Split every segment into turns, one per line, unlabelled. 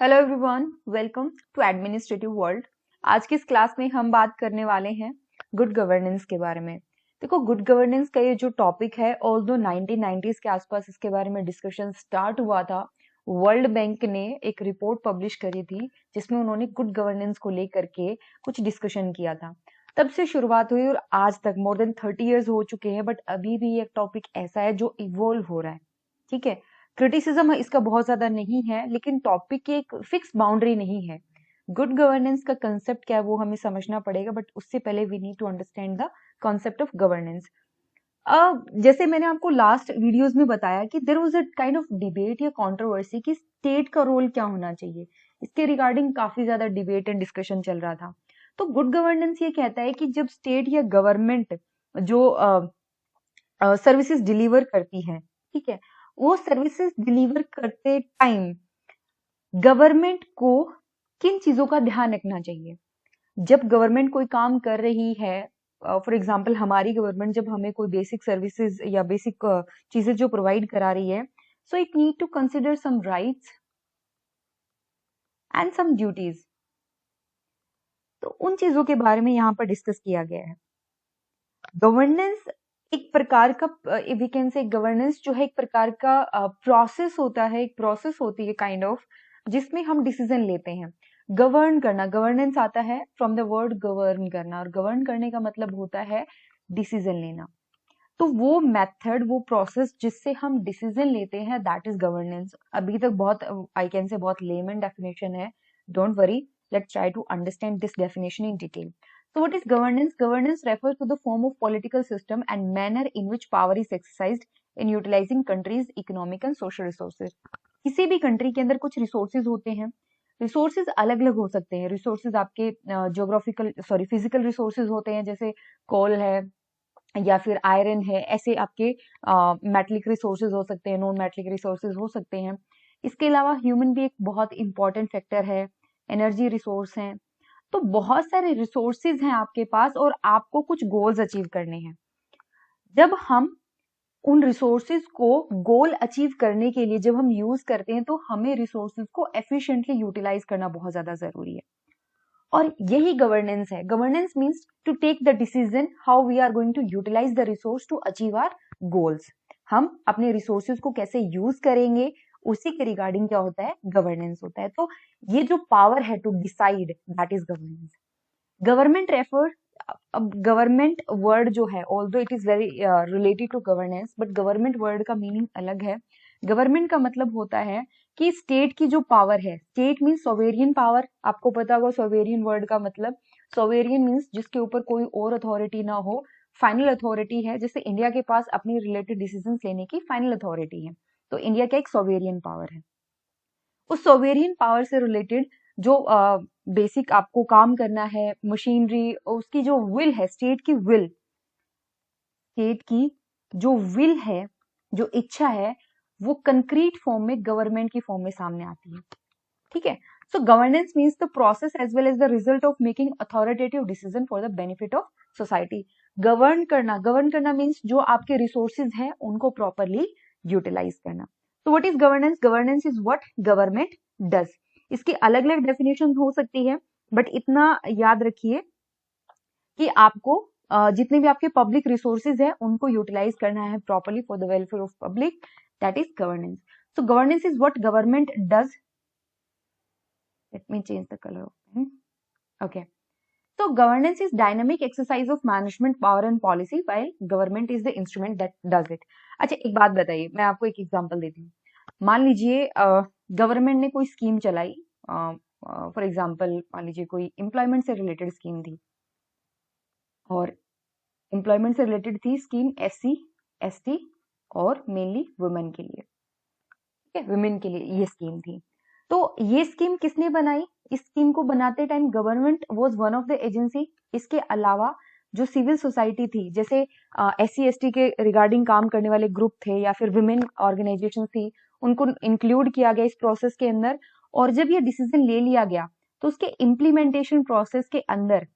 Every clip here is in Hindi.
Hello everyone, welcome to administrative world. आज की इस क्लास में हम बात करने वाले हैं गुड गवर्नेंस के बारे में। देखो, गुड गवर्नेंस का ये जो टॉपिक है, ऑल्दो 1990s के आसपास इसके बारे में डिस्कशन स्टार्ट हुआ था। वर्ल्ड बैंक ने एक रिपोर्ट पब्लिश करी थी जिसमें उन्होंने गुड गवर्नेंस को लेकर के कुछ डिस्कशन किया था। तब से शुरुआत हुई और आज तक मोर देन 30 इयर्स हो चुके हैं, बट अभी भी एक टॉपिक ऐसा है जो इवोल्व हो रहा है। ठीक है, क्रिटिसिज्म इसका बहुत ज्यादा नहीं है, लेकिन टॉपिक की एक फिक्स बाउंड्री नहीं है। गुड गवर्नेंस का कंसेप्ट क्या है वो हमें समझना पड़ेगा, बट उससे पहले we need to understand the concept of governance. जैसे मैंने आपको लास्ट वीडियोस में बताया कि there was a kind of debate या कंट्रोवर्सी कि स्टेट का रोल क्या होना चाहिए। इसके रिगार्डिंग काफी ज्यादा डिबेट एंड डिस्कशन चल रहा था। तो गुड गवर्नेंस ये कहता है कि जब स्टेट या गवर्नमेंट जो सर्विसेज डिलीवर करती है, ठीक है, वो सर्विसेज डिलीवर करते टाइम गवर्नमेंट को किन चीजों का ध्यान रखना चाहिए। जब गवर्नमेंट कोई काम कर रही है, फॉर एग्जांपल हमारी गवर्नमेंट जब हमें कोई बेसिक सर्विसेज या बेसिक चीजें जो प्रोवाइड करा रही है, so it need to consider some rights and some duties. तो उन चीजों के बारे में यहाँ पर डिस्कस किया गया है। गवर्नेंस एक प्रकार का, वी कैन से गवर्नेंस जो है एक प्रकार का प्रोसेस होता है, एक प्रोसेस होती है काइंड ऑफ, जिसमें हम डिसीजन लेते हैं। गवर्न करना, गवर्नेंस आता है फ्रॉम द वर्ड गवर्न करना, और गवर्न करने का मतलब होता है डिसीजन लेना। तो वो मेथड, वो प्रोसेस जिससे हम डिसीजन लेते हैं, दैट इज गवर्नेंस। अभी तक बहुत, आई कैन से बहुत लेमन डेफिनेशन है। Don't worry, let's try to understand this definition in detail. So what is governance? Governance refers to the form of political system and manner in which power is exercised in utilizing country's economic and social resources. किसी भी कंट्री के अंदर कुछ रिसोर्सेज होते हैं। रिसोर्सेज अलग अलग हो सकते हैं। रिसोर्सेज आपके फिजिकल रिसोर्सेज होते हैं, जैसे कोल है या फिर आयरन है। ऐसे आपके मेटलिक रिसोर्सेज हो सकते हैं, नॉन मेटलिक रिसोर्सेज हो सकते हैं। इसके अलावा ह्यूमन भी एक बहुत इंपॉर्टेंट फैक्टर है, एनर्जी रिसोर्स हैं। तो बहुत सारे रिसोर्सेज हैं आपके पास और आपको कुछ गोल्स अचीव करने हैं। जब हम उन रिसोर्सेज को गोल अचीव करने के लिए जब हम यूज करते हैं, तो हमें रिसोर्सेज को एफिशिएंटली यूटिलाइज करना बहुत ज्यादा जरूरी है। और यही गवर्नेंस है। Governance means to take the decision how we are going to utilise the resource to achieve our goals. हम अपने रिसोर्सेज को कैसे यूज करेंगे, उसी के रिगार्डिंग क्या होता है, गवर्नेंस होता है। तो ये जो पावर है to decide, that is governance. Government refer, अब गवर्नमेंट वर्ड जो है, although it is very related to governance, but government word का मीनिंग अलग है। गवर्नमेंट का मतलब होता है कि स्टेट की जो पावर है, स्टेट मीन्स सोवेरियन पावर। आपको पता होगा सोवेरियन वर्ड का मतलब, सोवेरियन मीन्स जिसके ऊपर कोई और अथॉरिटी ना हो, फाइनल अथॉरिटी है। जैसे इंडिया के पास अपनी रिलेटेड डिसीजन लेने की फाइनल अथॉरिटी है, तो इंडिया का एक सोवेरियन पावर है। उस सोवेरियन पावर से रिलेटेड जो बेसिक आपको काम करना है, मशीनरी, उसकी जो विल है, स्टेट की विल, स्टेट की जो विल है, जो इच्छा है, वो कंक्रीट फॉर्म में, गवर्नमेंट की फॉर्म में सामने आती है। ठीक है, so governance means the process as well as the result of making authoritative decision for the benefit of society. Govern करना मीन्स जो आपके रिसोर्सेज हैं उनको प्रॉपरली यूटिलाइज करना। तो what is governance? Governance is what government does. इसकी अलग अलग डेफिनेशन हो सकती है, बट इतना याद रखिए कि आपको जितने भी आपके पब्लिक रिसोर्सेज है उनको यूटिलाइज करना है properly for the welfare of public, that is governance. So governance is what government does. Let me change the color of pen. Okay. So governance is dynamic exercise of management power and policy, while government is the instrument that does it. अच्छा, एक बात बताइए, मैं आपको एक एग्जांपल देती हूँ। मान लीजिए गवर्नमेंट ने कोई स्कीम चलाई, फॉर एग्जांपल मान लीजिए कोई एम्प्लॉयमेंट से रिलेटेड स्कीम थी, और एम्प्लॉयमेंट से रिलेटेड थी स्कीम SC ST और मेनली वुमेन के लिए। ठीक है, वुमेन के लिए ये स्कीम थी। तो ये स्कीम किसने बनाई? इस स्कीम को बनाते time government was one of the agency. इसके अलावा जो सिविल सोसाइटी थी, जैसे SC ST के रिगार्डिंग काम करने वाले ग्रुप थे या फिर वुमेन ऑर्गेनाइजेशन थी, उनको इंक्लूड किया गया इस प्रोसेस के अंदर। और जब ये डिसीजन ले लिया गया, तो उसके इम्प्लीमेंटेशन प्रोसेस के अंदर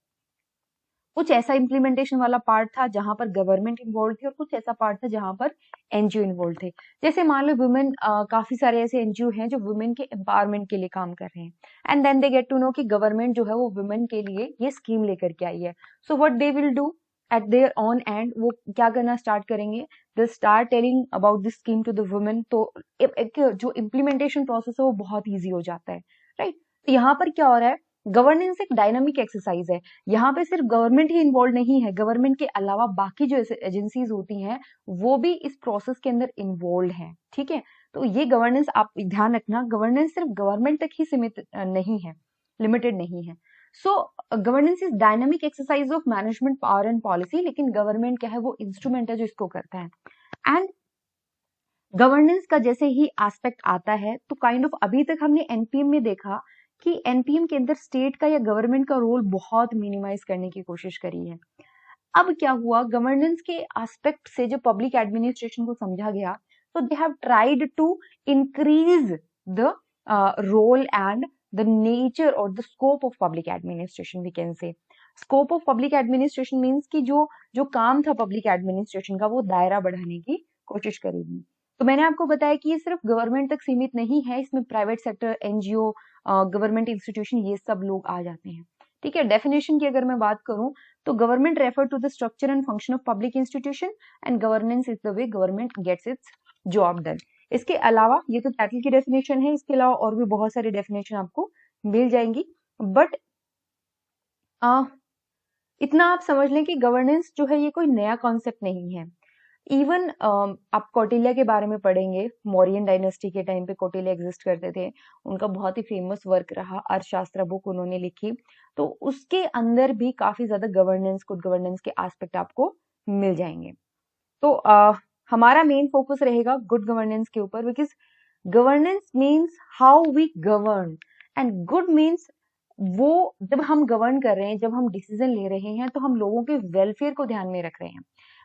कुछ ऐसा इम्प्लीमेंटेशन वाला पार्ट था जहां पर गवर्नमेंट इन्वॉल्व थी और कुछ ऐसा पार्ट था जहां पर एनजीओ इन्वॉल्व थे। जैसे मान लो वुमेन, काफी सारे ऐसे एनजीओ हैं जो वुमेन के एम्पावरमेंट के लिए काम कर रहे हैं, and then they get to know कि गवर्नमेंट जो है वो वुमेन के लिए ये स्कीम लेकर के आई है। So what they will do at their own end, वो क्या करना स्टार्ट करेंगे, they start telling about this scheme to the women. तो एक जो इम्प्लीमेंटेशन प्रोसेस है वो बहुत ईजी हो जाता है, राइट। तो यहाँ पर क्या हो रहा है, गवर्नेंस एक डायनामिक एक्सरसाइज है। यहाँ पे सिर्फ गवर्नमेंट ही इन्वॉल्व नहीं है, गवर्नमेंट के अलावा बाकी जो एजेंसीज होती हैं वो भी इस प्रोसेस के अंदर इन्वॉल्व हैं, ठीक है। तो ये गवर्नेंस आप ध्यान रखना, गवर्नेंस सिर्फ गवर्नमेंट तक ही सीमित नहीं है, लिमिटेड नहीं है। So governance is dynamic exercise of management power and policy, लेकिन गवर्नमेंट क्या है, वो इंस्ट्रूमेंट है जो इसको करता है। एंड गवर्नेंस का जैसे ही एस्पेक्ट आता है तो काइंड ऑफ अभी तक हमने एनपीएम में देखा कि एनपीएम के अंदर स्टेट का या गवर्नमेंट का रोल बहुत मिनिमाइज करने की कोशिश करी है। अब क्या हुआ, गवर्नेंस के एस्पेक्ट से जो पब्लिक एडमिनिस्ट्रेशन को समझा गया, तो they have tried to increase the role and the nature और the scope of public administration, we can say. Scope of public administration means कि जो जो काम था पब्लिक एडमिनिस्ट्रेशन का वो दायरा बढ़ाने की कोशिश करेगी। तो मैंने आपको बताया कि ये सिर्फ गवर्नमेंट तक सीमित नहीं है, इसमें private sector, NGO, government institution, ये सब लोग आ जाते हैं, ठीक है। डेफिनेशन की अगर मैं बात करूं तो government refer to the structure and function of public institution and governance is the way government gets its job done. इसके अलावा ये तो टाइटल की डेफिनेशन है, इसके अलावा और भी बहुत सारी डेफिनेशन आपको मिल जाएंगी, बट इतना आप समझ लें कि गवर्नेंस जो है ये कोई नया कॉन्सेप्ट नहीं है। इवन आप कौटिल्य के बारे में पढ़ेंगे, मौर्यन डायनेस्टी के टाइम पे कौटिल्य एग्जिस्ट करते थे, उनका बहुत ही फेमस वर्क रहा अर्थशास्त्र बुक उन्होंने लिखी, तो उसके अंदर भी काफी ज्यादा गवर्नेंस, गुड गवर्नेंस के एस्पेक्ट आपको मिल जाएंगे। तो हमारा मेन फोकस रहेगा गुड गवर्नेंस के ऊपर, because governance means how we govern and good means वो जब हम गवर्न कर रहे हैं, जब हम डिसीजन ले रहे हैं तो हम लोगों के वेलफेयर को ध्यान में रख रहे हैं।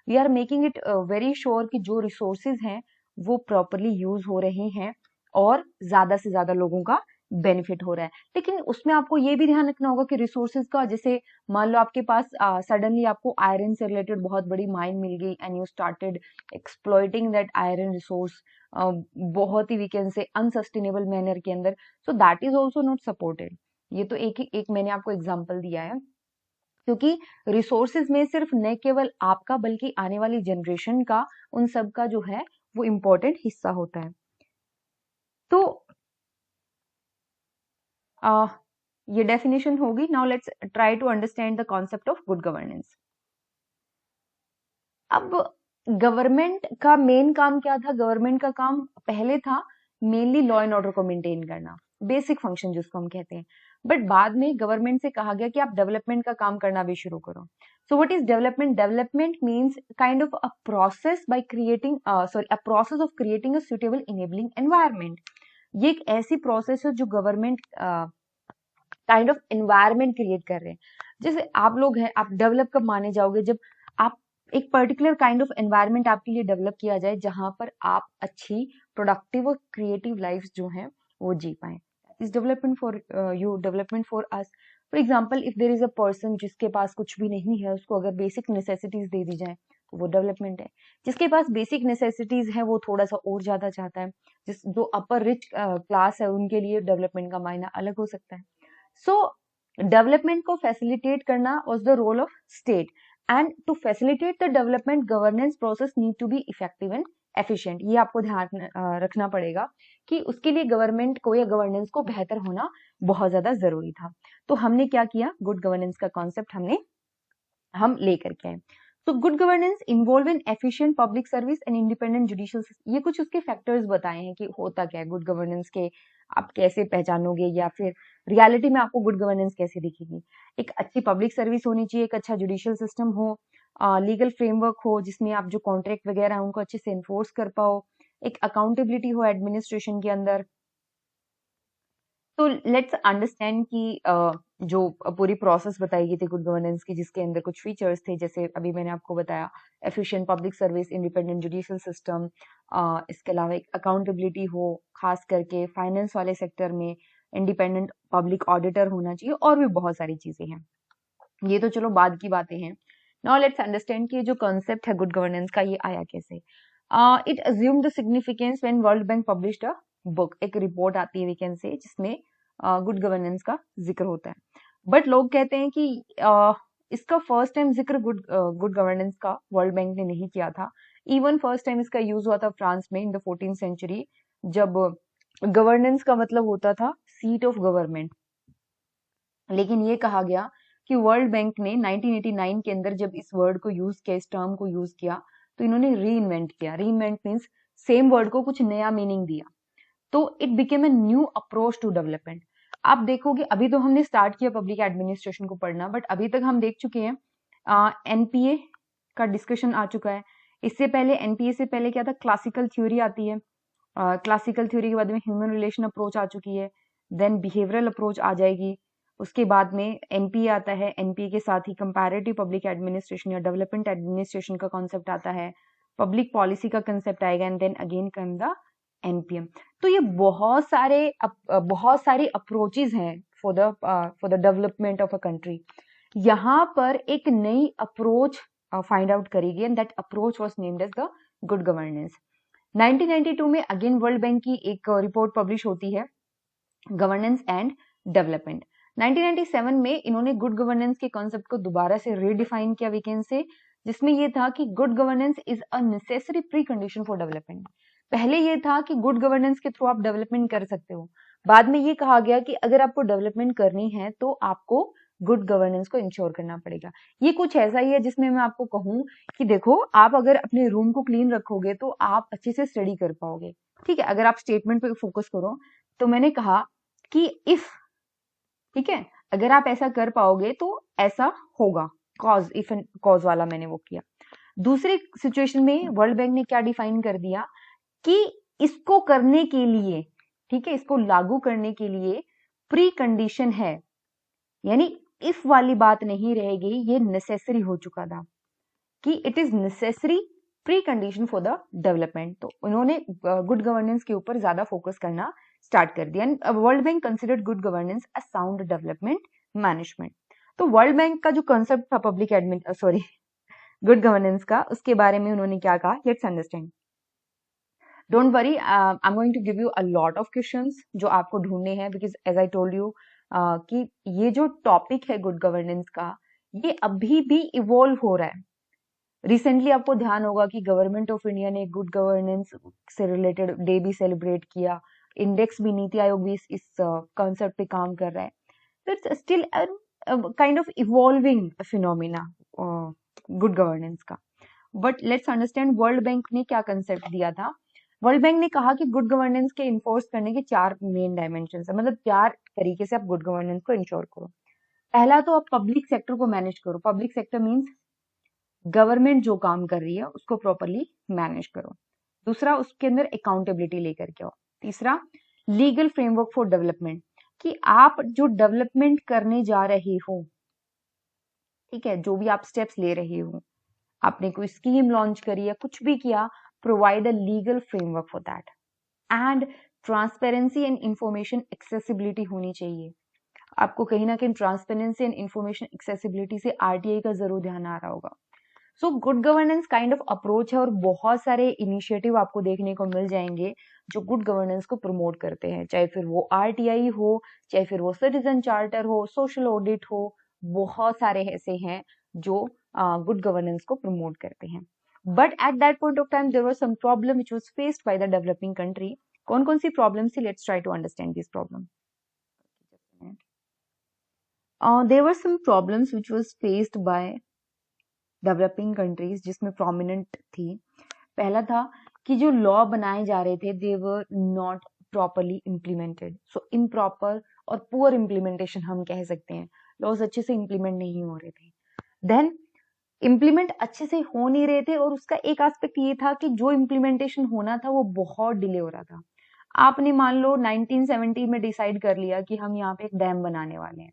We are making it very sure कि जो रिसोर्सेज हैं वो प्रॉपरली यूज हो रहे हैं और ज्यादा से ज्यादा लोगों का बेनिफिट हो रहा है। लेकिन उसमें आपको ये भी ध्यान रखना होगा कि रिसोर्सेज का, जैसे मान लो आपके पास सडनली आपको आयरन से रिलेटेड बहुत बड़ी माइन मिल गई and you started exploiting that iron resource बहुत ही we can say unsustainable manner के अंदर, so that is also not supported. ये तो एक मैंने आपको एग्जाम्पल दिया है, क्योंकि रिसोर्सेज में सिर्फ न केवल आपका बल्कि आने वाली जनरेशन का, उन सब का जो है वो इम्पोर्टेंट हिस्सा होता है। तो ये डेफिनेशन होगी। Now let's try to understand the concept of good governance. अब गवर्नमेंट का मेन काम क्या था, गवर्नमेंट का काम पहले था मेनली लॉ एंड ऑर्डर को मेंटेन करना, बेसिक फंक्शन जिसको हम कहते हैं। बट बाद में गवर्नमेंट से कहा गया कि आप डेवलपमेंट का काम करना भी शुरू करो। So what is development? Development means kind of a process by creating a process of creating a suitable enabling environment. ये एक ऐसी प्रोसेस है जो government kind of environment create कर रहे हैं। जैसे आप लोग हैं, आप डेवलप कब माने जाओगे, जब आप एक पर्टिकुलर काइंड ऑफ एनवायरनमेंट आपके लिए डेवलप किया जाए जहां पर आप अच्छी प्रोडक्टिव और क्रिएटिव लाइफ जो है वो जी पाए। Is development for you, development for us. For example, if there is a person जिसके पास कुछ भी नहीं है, उसको अगर बेसिक नेसेसिटीज दे दी जाए तो वो डेवलपमेंट है। जिसके पास बेसिक नेसेसिटीज है वो थोड़ा सा और ज्यादा चाहता है, जिस जो अपर रिच क्लास है उनके लिए डेवलपमेंट का मायना अलग हो सकता है। सो डेवलपमेंट को फैसिलिटेट करना was the role of state, and to facilitate the development governance process need to be effective and efficient. ये आपको ध्यान रखना पड़ेगा कि उसके लिए गवर्नमेंट को या गवर्नेंस को बेहतर होना बहुत ज्यादा जरूरी था। तो हमने क्या किया, गुड गवर्नेंस का कॉन्सेप्ट हम लेकर के आए। तो good governance involve in efficient public service and independent judicial, ये कुछ उसके फैक्टर्स बताए हैं कि होता क्या है गुड गवर्नेंस के, आप कैसे पहचानोगे या फिर रियलिटी में आपको गुड गवर्नेंस कैसे दिखेगी। एक अच्छी पब्लिक सर्विस होनी चाहिए, एक अच्छा जुडिशियल सिस्टम हो, लीगल फ्रेमवर्क हो जिसमें आप जो कॉन्ट्रैक्ट वगैरह है उनको अच्छे से एनफोर्स कर पाओ, एक अकाउंटेबिलिटी हो एडमिनिस्ट्रेशन के अंदर। तो लेट्स अंडरस्टैंड कि जो पूरी प्रोसेस बताई गई थी गुड गवर्नेंस की, जिसके अंदर कुछ फीचर्स थे, जैसे अभी मैंने आपको बताया efficient public service, independent judicial system, इसके अलावा एक अकाउंटेबिलिटी हो, खास करके फाइनेंस वाले सेक्टर में इंडिपेंडेंट पब्लिक ऑडिटर होना चाहिए, और भी बहुत सारी चीजें हैं। ये तो चलो बाद की बातें हैं। नाउ लेट्स अंडरस्टैंड कि जो कॉन्सेप्ट है गुड गवर्नेंस का ये आया कैसे। It assume the significance when world bank published a book, एक रिपोर्ट आती है वी कैन से जिसमें गुड गवर्नेंस का जिक्र होता है। बट लोग कहते हैं कि इसका फर्स्ट टाइम जिक्र गुड गवर्नेंस का वर्ल्ड बैंक ने नहीं किया था। इवन फर्स्ट टाइम इसका यूज हुआ था फ्रांस में इन द 14th सेंचुरी, जब गवर्नेंस का मतलब होता था सीट ऑफ गवर्नमेंट। लेकिन ये कहा गया कि वर्ल्ड बैंक ने 1989 के अंदर जब इस वर्ड को यूज किया, इस टर्म को यूज किया, तो इन्होंने री इन्वेंट किया। री इन्वेंट मीन्स सेम वर्ड को कुछ नया मीनिंग दिया, तो it became a new approach to development. आप देखोगे अभी तो हमने स्टार्ट किया पब्लिक एडमिनिस्ट्रेशन को पढ़ना, बट अभी तक हम देख चुके हैं एनपीए का डिस्कशन आ चुका है। इससे पहले एनपीए से पहले क्या था, क्लासिकल थ्योरी आती है। क्लासिकल थ्योरी के बाद में ह्यूमन रिलेशन अप्रोच आ चुकी है, देन बिहेवियरल अप्रोच आ जाएगी। उसके बाद में एनपीए आता है, एनपीए के साथ ही कंपैरेटिव पब्लिक एडमिनिस्ट्रेशन या डेवलपमेंट एडमिनिस्ट्रेशन का कॉन्सेप्ट आता है, पब्लिक पॉलिसी का कंसेप्ट आएगा, and then again come the NPM. तो ये बहुत सारे अप्रोचेज हैं for the development of a country. यहाँ पर एक नई अप्रोच फाइंड आउट करी गई, and that approach was named as the good governance. 1992 में अगेन वर्ल्ड बैंक की एक रिपोर्ट पब्लिश होती है, गवर्नेंस एंड डेवलपमेंट। 1997 में इन्होंने गुड गवर्नेंस के कॉन्सेप्ट को दोबारा से रीडिफाइन किया वी कैन से, जिसमें ये था कि good governance is a necessary pre condition for development. पहले ये था कि गुड गवर्नेंस के थ्रू आप डेवलपमेंट कर सकते हो, बाद में ये कहा गया कि अगर आपको डेवलपमेंट करनी है तो आपको गुड गवर्नेंस को इंश्योर करना पड़ेगा। ये कुछ ऐसा ही है जिसमें मैं आपको कहूं कि देखो, आप अगर अपने रूम को क्लीन रखोगे तो आप अच्छे से स्टडी कर पाओगे, ठीक है। अगर आप स्टेटमेंट पे फोकस करो तो मैंने कहा कि इफ, ठीक है, अगर आप ऐसा कर पाओगे तो ऐसा होगा, कॉज इफ एंड कॉज वाला मैंने वो किया। दूसरी सिचुएशन में वर्ल्ड बैंक ने क्या डिफाइन कर दिया कि इसको करने के लिए, ठीक है, इसको लागू करने के लिए प्री कंडीशन है, यानी इफ वाली बात नहीं रहेगी, ये नेसेसरी हो चुका था कि it is necessary pre condition for the development. तो उन्होंने गुड गवर्नेंस के ऊपर ज्यादा फोकस करना स्टार्ट कर दिया, and world bank considered good governance a sound development management. तो वर्ल्ड बैंक का जो कॉन्सेप्ट था public admin sorry good governance का, उसके बारे में उन्होंने क्या कहा, let's understand. Don't worry, I am going to give you a lot of questions जो आपको ढूंढने हैं, because as I told you कि ये जो टॉपिक है गुड गवर्नेंस का, ये अभी भी इवॉल्व हो रहा है। रिसेंटली आपको ध्यान होगा कि गवर्नमेंट ऑफ इंडिया ने गुड गवर्नेंस से रिलेटेड डे भी सेलिब्रेट किया, इंडेक्स भी, नीति आयोग भी इस कॉन्सेप्ट पे काम कर रहा है। तो it's still kind of evolving phenomena good governance का। But let's understand world bank ने क्या कंसेप्ट दिया था। वर्ल्ड बैंक ने कहा कि गुड गवर्नेंस के इन्फोर्स करने के 4 मेन डायमेंशन है, मतलब 4 तरीके से आप गुड गवर्नेंस को इंश्योर करो। पहला तो आप पब्लिक सेक्टर को मैनेज करो। पब्लिक सेक्टर मीन्स गवर्नमेंट जो काम कर रही है उसको प्रॉपरली मैनेज करो। दूसरा, उसके अंदर अकाउंटेबिलिटी लेकर के आओ। तीसरा, लीगल फ्रेमवर्क फॉर डेवलपमेंट, कि आप जो डेवलपमेंट करने जा रहे हो, ठीक है, जो भी आप स्टेप्स ले रहे हो, आपने कोई स्कीम लॉन्च करी है, कुछ भी किया, provide a legal framework for that. And transparency and information accessibility होनी चाहिए। आपको कहीं ना कहीं ट्रांसपेरेंसी एंड इंफॉर्मेशन एक्सेसिबिलिटी से आरटीआई का जरूर ध्यान आ रहा होगा। So good governance kind of approach है, और बहुत सारे इनिशिएटिव आपको देखने को मिल जाएंगे जो गुड गवर्नेंस को प्रमोट करते हैं, चाहे फिर वो आरटीआई हो, चाहे फिर वो सिटीजन चार्टर हो, सोशल ऑडिट हो, बहुत सारे ऐसे हैं जो गुड गवर्नेंस को प्रमोट करते हैं। But at that point of time there was some problem which was faced by the developing country. कौन कौन सी प्रॉब्लम थी, let's try to understand this problem. There were some problems which was faced by developing countries, जिसमें प्रोमिनेंट थी। पहला था कि जो लॉ बनाए जा रहे थे they were not properly implemented. So improper और पुअर इम्प्लीमेंटेशन हम कह सकते हैं, लॉज अच्छे से इम्प्लीमेंट नहीं हो रहे थे। देन इम्प्लीमेंट अच्छे से हो नहीं रहे थे, और उसका एक एस्पेक्ट ये था कि जो इम्प्लीमेंटेशन होना था वो बहुत डिले हो रहा था। आपने मान लो 1970 में डिसाइड कर लिया कि हम यहाँ पे एक डैम बनाने वाले हैं,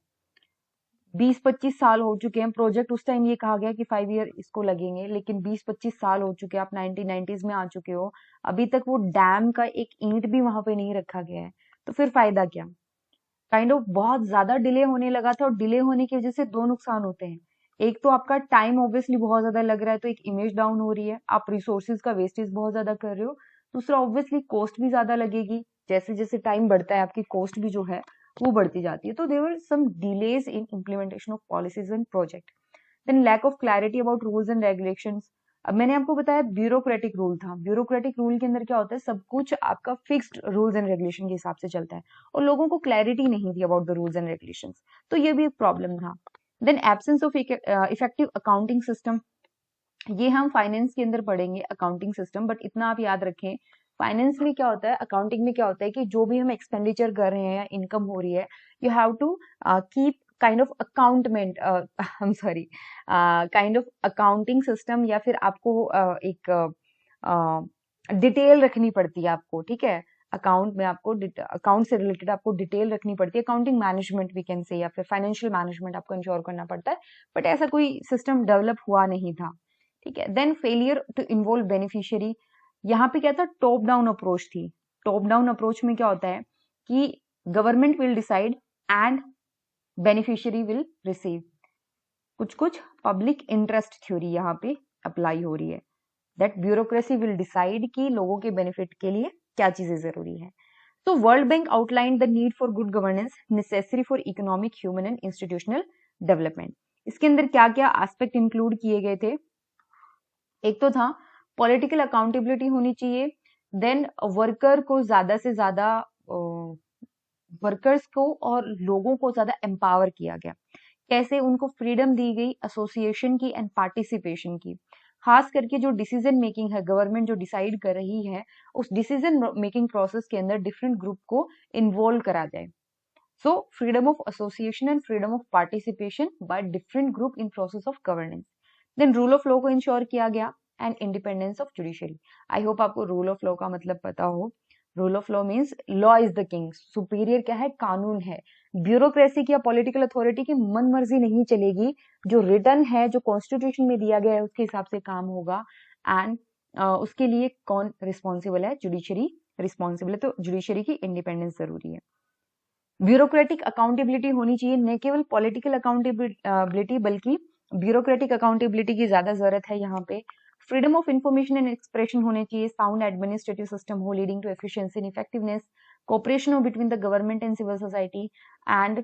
20-25 साल हो चुके हैं प्रोजेक्ट, उस टाइम ये कहा गया कि 5 ईयर इसको लगेंगे, लेकिन 20-25 साल हो चुके हैं, आप 1990s में आ चुके हो, अभी तक वो डैम का एक ईंट भी वहां पे नहीं रखा गया है, तो फिर फायदा क्या। काइंड ऑफ बहुत ज्यादा डिले होने लगा था, और डिले होने की वजह से दो नुकसान होते हैं। एक तो आपका टाइम ऑब्वियसली बहुत ज्यादा लग रहा है, तो एक इमेज डाउन हो रही है, आप रिसोर्सेज का वेस्टेज बहुत ज्यादा कर रहे हो। दूसरा ऑब्वियसली कॉस्ट भी ज्यादा लगेगी, जैसे जैसे टाइम बढ़ता है आपकी कॉस्ट भी जो है वो बढ़ती जाती है। तो there were some delays in implementation of policies and project. Then lack of clarity about rules and regulations. अब मैंने आपको बताया ब्यूरोक्रेटिक रूल था, ब्यूरोक्रेटिक रूल के अंदर क्या होता है, सब कुछ आपका फिक्स्ड रूल्स एंड रेगुलेशन के हिसाब से चलता है, और लोगों को क्लैरिटी नहीं थी about the rules and regulations, तो ये भी एक प्रॉब्लम था। Then absence of effective accounting system, ये हम फाइनेंस के अंदर पढ़ेंगे अकाउंटिंग सिस्टम, बट इतना आप याद रखें, फाइनेंस में क्या होता है, अकाउंटिंग में क्या होता है कि जो भी हम एक्सपेंडिचर कर रहे हैं या इनकम हो रही है, you have to keep kind of accountment, I am sorry, kind of accounting system, या फिर आपको एक डिटेल रखनी पड़ती है आपको, ठीक है, अकाउंट में आपको अकाउंट से रिलेटेड आपको डिटेल रखनी पड़ती है, अकाउंटिंग मैनेजमेंट वी कैन से, या फिर फाइनेंशियल मैनेजमेंट आपको इंश्योर करना पड़ता है, बट ऐसा कोई सिस्टम डेवलप हुआ नहीं था, ठीक है। Then failure to involve beneficiary, यहाँ पे क्या था, टॉप डाउन अप्रोच थी। टॉप डाउन अप्रोच में क्या होता है कि government will decide and beneficiary will receive, कुछ कुछ पब्लिक इंटरेस्ट थ्योरी यहाँ पे अप्लाई हो रही है, दैट ब्यूरोक्रेसी विल डिसाइड कि लोगों के बेनिफिट के लिए क्या चीजें जरूरी है। तो world bank outline the need for good governance necessary for economic, human and institutional development. इसके अंदर क्या क्या एस्पेक्ट इंक्लूड किए गए थे, एक तो था पॉलिटिकल अकाउंटेबिलिटी होनी चाहिए, देन वर्कर को ज्यादा से ज्यादा वर्कर्स को और लोगों को ज्यादा एम्पावर किया गया, कैसे उनको फ्रीडम दी गई एसोसिएशन की एंड पार्टिसिपेशन की, खास करके जो डिसीजन मेकिंग है, गवर्नमेंट जो डिसाइड कर रही है, उस डिसीजन मेकिंग प्रोसेस के अंदर डिफरेंट ग्रुप को इन्वॉल्व करा जाए। So freedom of association and freedom of participation by different group in process of governance. Then rule of law को इंश्योर किया गया and independence of judiciary. I hope आपको रूल ऑफ लॉ का मतलब पता हो। Rule of law means law is the king, superior क्या है, कानून है। ब्यूरोक्रेसी की या पॉलिटिकल अथॉरिटी की मन मर्जी नहीं चलेगी, जो रिटर्न है, जो कॉन्स्टिट्यूशन में दिया गया है उसके हिसाब से काम होगा। एंड उसके लिए कौन रिस्पॉन्सिबल है, जुडिशरी रिस्पॉन्सिबल है, तो जुडिशरी की इंडिपेंडेंस जरूरी है। ब्यूरोक्रेटिक अकाउंटेबिलिटी होनी चाहिए, न केवल पॉलिटिकल अकाउंटेबिलिटी बल्कि ब्यूरोक्रेटिक अकाउंटेबिलिटी की ज्यादा जरूरत है यहाँ पे। Freedom of information and expression होने चाहिए, साउंड एडमिनिस्ट्रेटिव सिस्टम हो leading to efficiency and effectiveness, cooperation हो between the government and civil society. And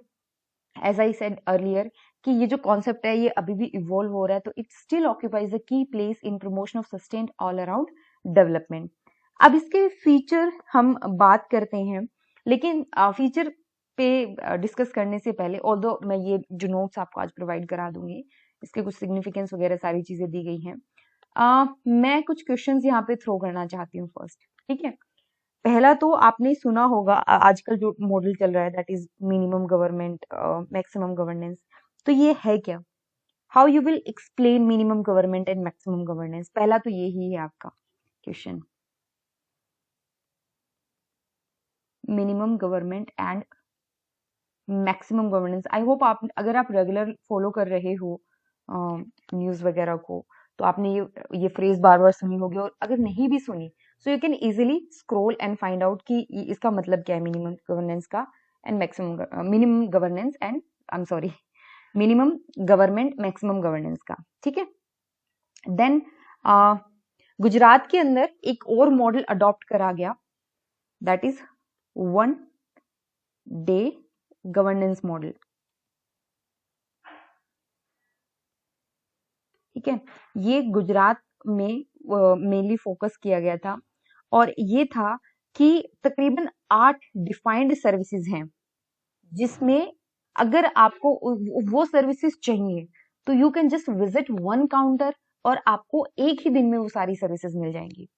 as I said earlier कि ये जो कॉन्सेप्ट है ये अभी भी इवॉल्व हो रहा है, तो इट स्टिल ऑक्यूपाइज अ की place in promotion of sustained all around development. अब इसके फीचर हम बात करते हैं, लेकिन फीचर पे डिस्कस करने से पहले, ऑल्दो मैं ये जो नोट्स आपको आज प्रोवाइड करा दूंगी, इसके कुछ सिग्निफिकेंस वगैरह सारी चीजें दी गई हैं, मैं कुछ क्वेश्चंस यहाँ पे थ्रो करना चाहती हूँ फर्स्ट, ठीक है। पहला तो आपने सुना होगा आजकल जो मॉडल चल रहा है, that is minimum government maximum governance. तो ये है क्या, how you will explain minimum government and maximum governance, पहला तो यही है आपका question, minimum government and maximum governance. I hope आप, अगर आप रेगुलर फॉलो कर रहे हो न्यूज वगैरह को, तो आपने ये फ्रेज बार बार सुनी होगी, और अगर नहीं भी सुनी, so you can easily scroll and find out कि इसका मतलब क्या है मिनिमम गवर्नेंस का and maximum, minimum governance and I am sorry minimum government maximum governance का, ठीक है। देन गुजरात के अंदर एक और मॉडल अडॉप्ट करा गया, that is one day governance model, ठीक है। ये गुजरात में मेनली फोकस किया गया था, और ये था कि तकरीबन 8 डिफाइंड सर्विसेज हैं, जिसमें अगर आपको वो सर्विसेज चाहिए तो you can just visit one counter, और आपको एक ही दिन में वो सारी सर्विसेज मिल जाएंगी,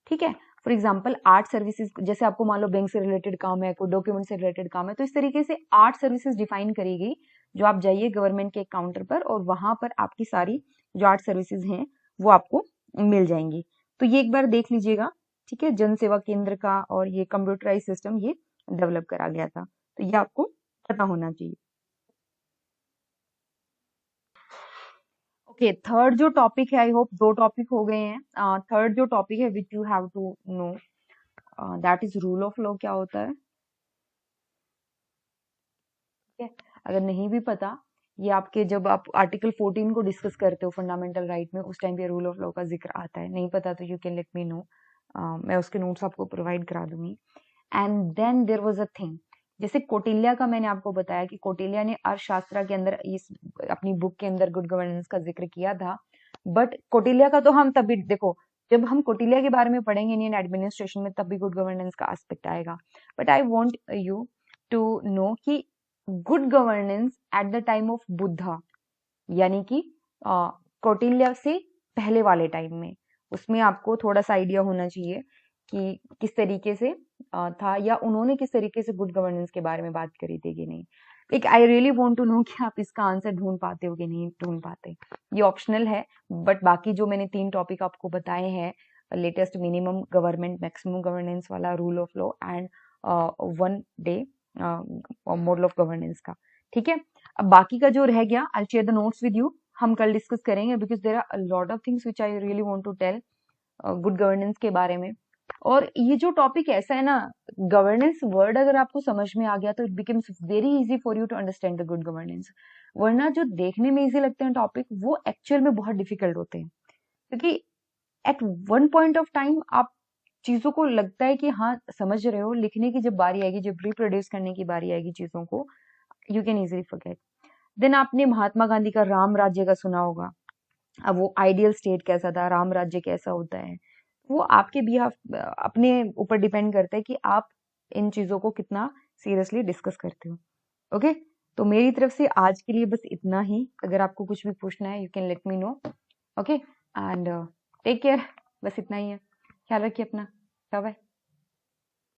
ठीक है। फॉर एग्जाम्पल 8 सर्विसेज, जैसे आपको मान लो बैंक से रिलेटेड काम है, कोई डॉक्यूमेंट से रिलेटेड काम है, तो इस तरीके से 8 सर्विसेज डिफाइन करी गई, जो आप जाइए गवर्नमेंट के एक काउंटर पर और वहां पर आपकी सारी जो 8 सर्विसेज हैं वो आपको मिल जाएंगी। तो ये एक बार देख लीजिएगा, ठीक है। जन सेवा केंद्र का और ये कंप्यूटराइज सिस्टम ये डेवलप करा गया था, तो ये आपको पता होना चाहिए। ओके, थर्ड जो टॉपिक है, आई होप 2 टॉपिक हो गए हैं। थर्ड जो टॉपिक है which you have to know, that is rule of law क्या होता है। है, अगर नहीं भी पता, ये आपके जब आप आर्टिकल 14 को डिस्कस करते हो फंडामेंटल राइट में, उस टाइम पे रूल ऑफ लॉ का जिक्र आता है। नहीं पता तो you can let me know, मैं उसके नोट्स आपको प्रोवाइड करा दूंगी। And then there was a thing, जैसे कौटिल्य का मैंने आपको बताया कि कौटिल्य ने अर्थशास्त्र के अंदर इस अपनी बुक के अंदर गुड गवर्नेंस का जिक्र किया था। बट कौटिल्य का तो हम तभी देखो, जब हम कौटिल्य के बारे में पढ़ेंगे इंडियन एडमिनिस्ट्रेशन में, तब भी गुड गवर्नेंस का एस्पेक्ट आएगा। But I want you to know कि good governance at the time of Buddha, यानी कि कौटिल्य से पहले वाले टाइम में, उसमें आपको थोड़ा सा आइडिया होना चाहिए कि किस तरीके से था, या उन्होंने किस तरीके से गुड गवर्नेंस के बारे में बात करी थी कि नहीं। Like I really want to know कि आप इसका आंसर ढूंढ पाते हो कि नहीं ढूंढ पाते। ये ऑप्शनल है, बट बाकी जो मैंने 3 टॉपिक आपको बताए हैं, latest minimum government maximum governance वाला, rule of law and 1 day model of governance का, ठीक है। अब बाकी का जो रह गया, I share the notes with you, हम कल डिस्कस करेंगे, because there are a lot of things which I really want to tell good governance के बारे में। और ये जो टॉपिक ऐसा है ना, गवर्नेंस वर्ड अगर आपको समझ में आ गया तो it becomes very easy for you to understand the good governance. वरना जो देखने में इजी लगते हैं टॉपिक, वो एक्चुअल में बहुत डिफिकल्ट होते हैं, क्योंकि at one point of time आप चीजों को लगता है कि हाँ समझ रहे हो, लिखने की जब बारी आएगी, जब रिप्रोड्यूस करने की बारी आएगी चीजों को, you can easily forget. Then आपने महात्मा गांधी का राम राज्य का सुना होगा। अब वो आइडियल स्टेट कैसा था, राम राज्य कैसा होता है, वो आपके भी अपने ऊपर डिपेंड करता है कि आप इन चीजों को कितना सीरियसली डिस्कस करते हो। ओके, तो मेरी तरफ से आज के लिए बस इतना ही। अगर आपको कुछ भी पूछना है, you can let me know. Okay, and take care, बस इतना ही है। ख्याल रखिए अपना, बाय बाय।